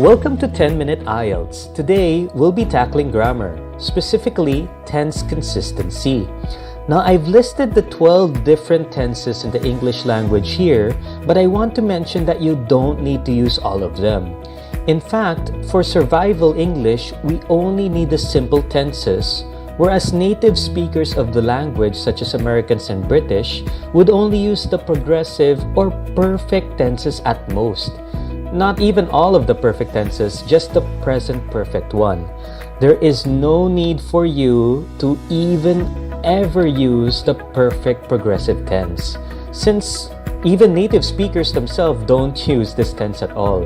Welcome to 10-Minute IELTS. Today, we'll be tackling grammar, specifically tense consistency. Now, I've listed the 12 different tenses in the English language here, but I want to mention that you don't need to use all of them. In fact, for survival English, we only need the simple tenses, whereas native speakers of the language, such as Americans and British, would only use the progressive or perfect tenses at most. Not even all of the perfect tenses, just the present perfect one. There is no need for you to even ever use the perfect progressive tense, since even native speakers themselves don't use this tense at all.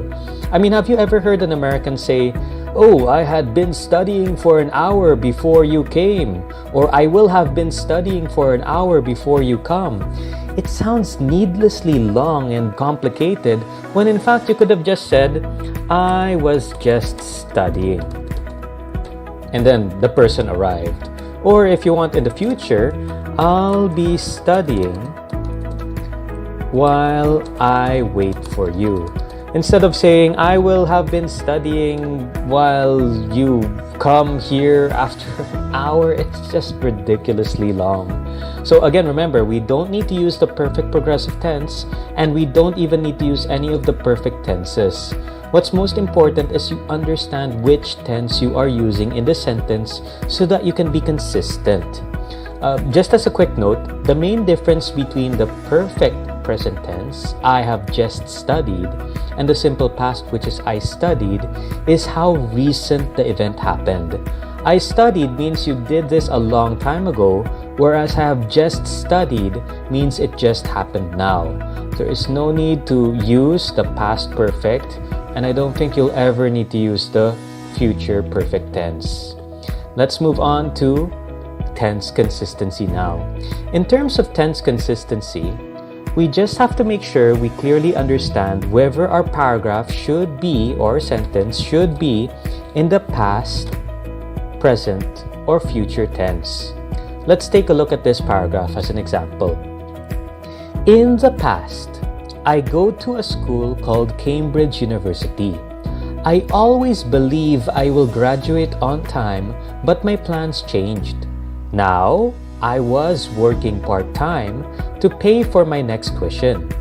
I mean, have you ever heard an American say, "Oh, I had been studying for an hour before you came," or "I will have been studying for an hour before you come"? It sounds needlessly long and complicated when in fact you could have just said, "I was just studying." And then the person arrived. Or if you want in the future, "I'll be studying while I wait for you." Instead of saying, "I will have been studying while you come here after an hour," it's just ridiculously long. So again, remember, we don't need to use the perfect progressive tense, and we don't even need to use any of the perfect tenses. What's most important is you understand which tense you are using in the sentence so that you can be consistent. Just as a quick note, the main difference between the perfect present tense, "I have just studied," and the simple past, which is "I studied," is how recent the event happened. "I studied" means you did this a long time ago, whereas "I have just studied" means it just happened now. There is no need to use the past perfect, and I don't think you'll ever need to use the future perfect tense. Let's move on to tense consistency now. In terms of tense consistency, we just have to make sure we clearly understand whether our paragraph should be, or sentence should be, in the past, present, or future tense. Let's take a look at this paragraph as an example. In the past, I go to a school called Cambridge University. I always believe I will graduate on time, but my plans changed. Now, I was working part-time to pay for my next tuition.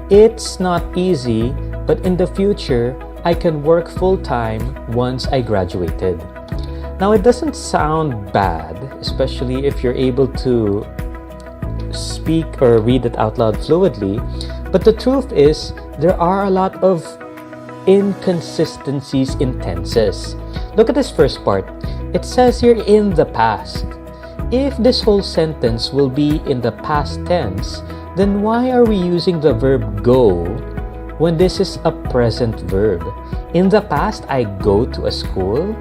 It's not easy, but in the future, I can work full-time once I graduated. Now, it doesn't sound bad, especially if you're able to speak or read it out loud fluidly, but the truth is, there are a lot of inconsistencies in tenses. Look at this first part. It says here, "in the past." If this whole sentence will be in the past tense, then why are we using the verb go when this is a present verb? In the past, I go to a school.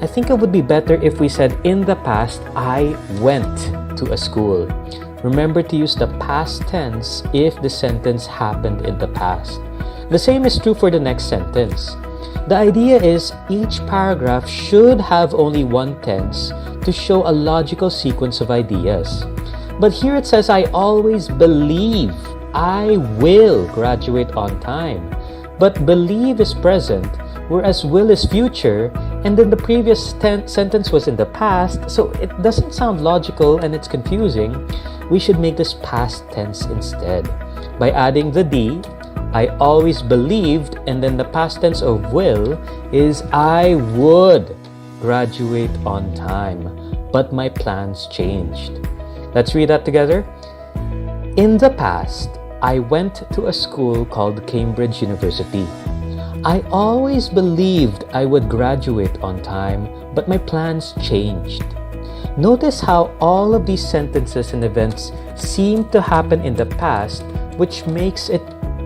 I think it would be better if we said, "in the past, I went to a school." Remember to use the past tense if the sentence happened in the past. The same is true for the next sentence. The idea is each paragraph should have only one tense to show a logical sequence of ideas. But here it says, "I always believe I will graduate on time." But believe is present, whereas will is future, and then the previous sentence was in the past, so it doesn't sound logical and it's confusing. We should make this past tense instead. By adding the D, I always believed, and then the past tense of will is I would graduate on time, but my plans changed. Let's read that together. In the past, I went to a school called Cambridge University. I always believed I would graduate on time, but my plans changed. Notice how all of these sentences and events seem to happen in the past, which makes it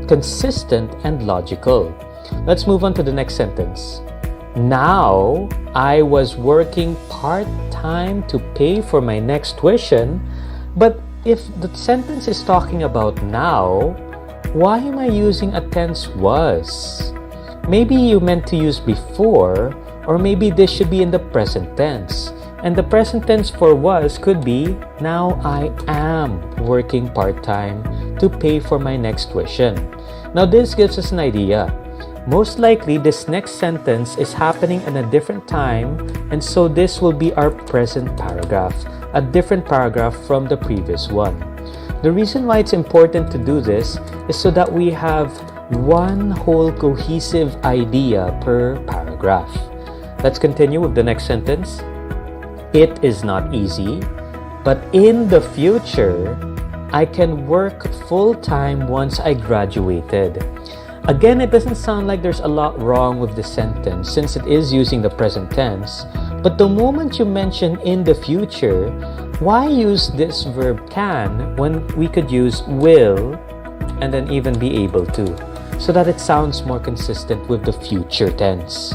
consistent and logical. Let's move on to the next sentence. Now, I was working part-time to pay for my next tuition, but if the sentence is talking about now, why am I using a tense was? Maybe you meant to use before, or maybe this should be in the present tense. And the present tense for was could be, now I am working part-time to pay for my next tuition. Now this gives us an idea. Most likely, this next sentence is happening in a different time, and so this will be our present paragraph, a different paragraph from the previous one. The reason why it's important to do this is so that we have one whole cohesive idea per paragraph. Let's continue with the next sentence. It is not easy, but in the future, I can work full-time once I graduated. Again, it doesn't sound like there's a lot wrong with the sentence since it is using the present tense. But the moment you mention in the future, why use this verb can when we could use will and then even be able to, so that it sounds more consistent with the future tense.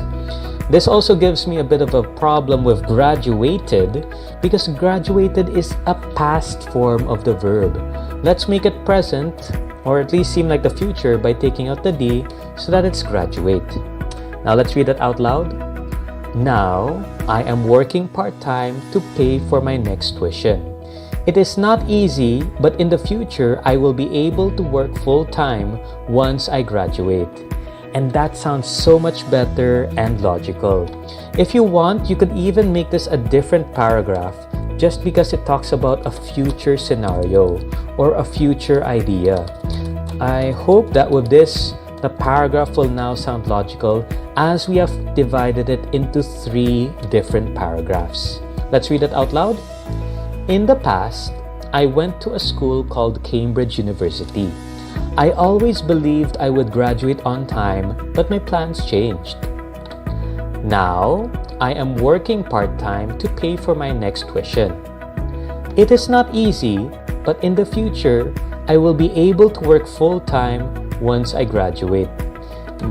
This also gives me a bit of a problem with graduated because graduated is a past form of the verb. Let's make it present, or at least seem like the future, by taking out the D so that it's graduate. Now let's read it out loud. Now, I am working part-time to pay for my next tuition. It is not easy, but in the future, I will be able to work full-time once I graduate. And that sounds so much better and logical. If you want, you could even make this a different paragraph just because it talks about a future scenario or a future idea. I hope that with this, the paragraph will now sound logical as we have divided it into 3 different paragraphs. Let's read it out loud. In the past, I went to a school called Cambridge University. I always believed I would graduate on time, but my plans changed. Now, I am working part-time to pay for my next tuition. It is not easy, but in the future, I will be able to work full-time once I graduate.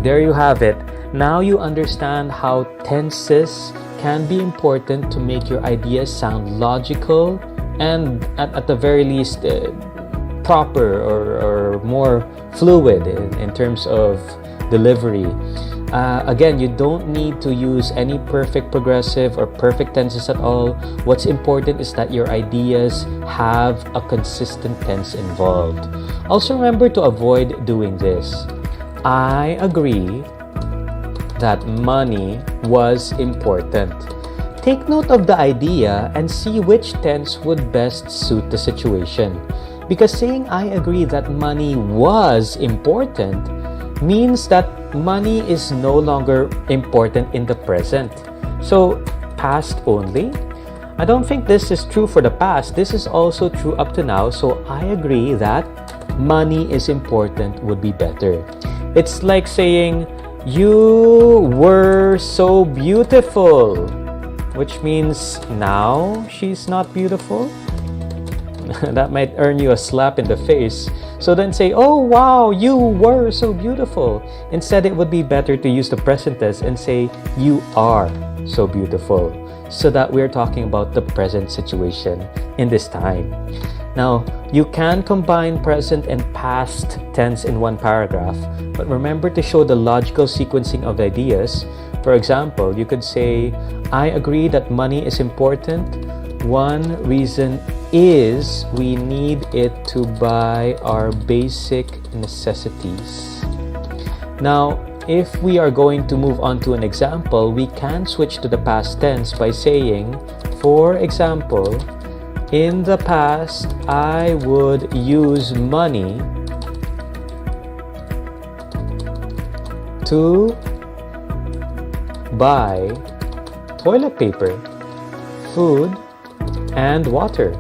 There you have it. Now you understand how tenses can be important to make your ideas sound logical and at the very least proper or more fluid in terms of delivery. Again, you don't need to use any perfect progressive or perfect tenses at all. What's important is that your ideas have a consistent tense involved. Also remember to avoid doing this. I agree that money was important. Take note of the idea and see which tense would best suit the situation. Because saying I agree that money was important means that money is no longer important in the present. So, past only? I don't think this is true for the past. This is also true up to now. So, I agree that money is important would be better. It's like saying, you were so beautiful, which means now she's not beautiful. That might earn you a slap in the face. So then say, oh wow, you were so beautiful. Instead, it would be better to use the present tense and say, you are so beautiful. So that we're talking about the present situation in this time. Now, you can combine present and past tense in one paragraph, but remember to show the logical sequencing of ideas. For example, you could say, I agree that money is important. One reason is we need it to buy our basic necessities. Now, if we are going to move on to an example, we can switch to the past tense by saying, for example, in the past, I would use money to buy toilet paper, food, and water.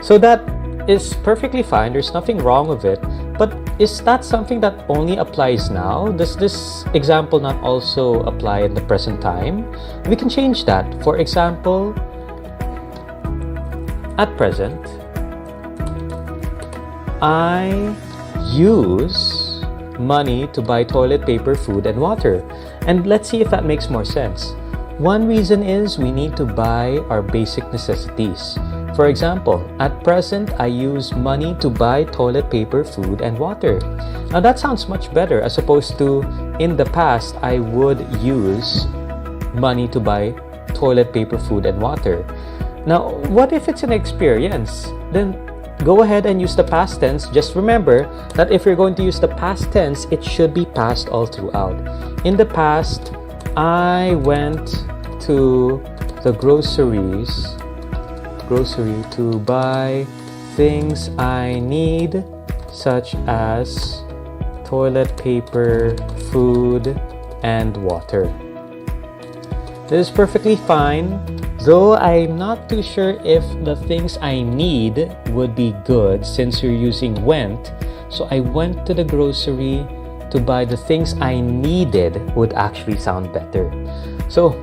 So that is perfectly fine. There's nothing wrong with it. But is that something that only applies now? Does this example not also apply in the present time? We can change that. For example, at present, I use money to buy toilet paper, food, and water. And let's see if that makes more sense. One reason is we need to buy our basic necessities. For example, at present, I use money to buy toilet paper, food, and water. Now that sounds much better as opposed to in the past, I would use money to buy toilet paper, food, and water. Now, what if it's an experience? Then go ahead and use the past tense. Just remember that if you're going to use the past tense, it should be past all throughout. In the past, I went to the grocery to buy things I need, such as toilet paper, food, and water. This is perfectly fine, though I'm not too sure if the things I need would be good since you're using went. So I went to the grocery to buy the things I needed would actually sound better. So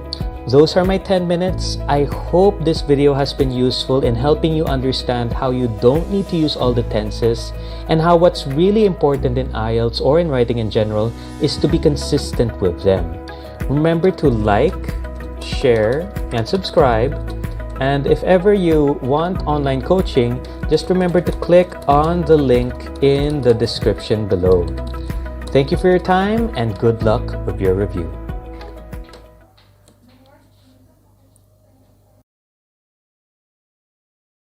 those are my 10 minutes. I hope this video has been useful in helping you understand how you don't need to use all the tenses and how what's really important in IELTS or in writing in general is to be consistent with them. Remember to like, share, and subscribe. And if ever you want online coaching, just remember to click on the link in the description below. Thank you for your time and good luck with your review.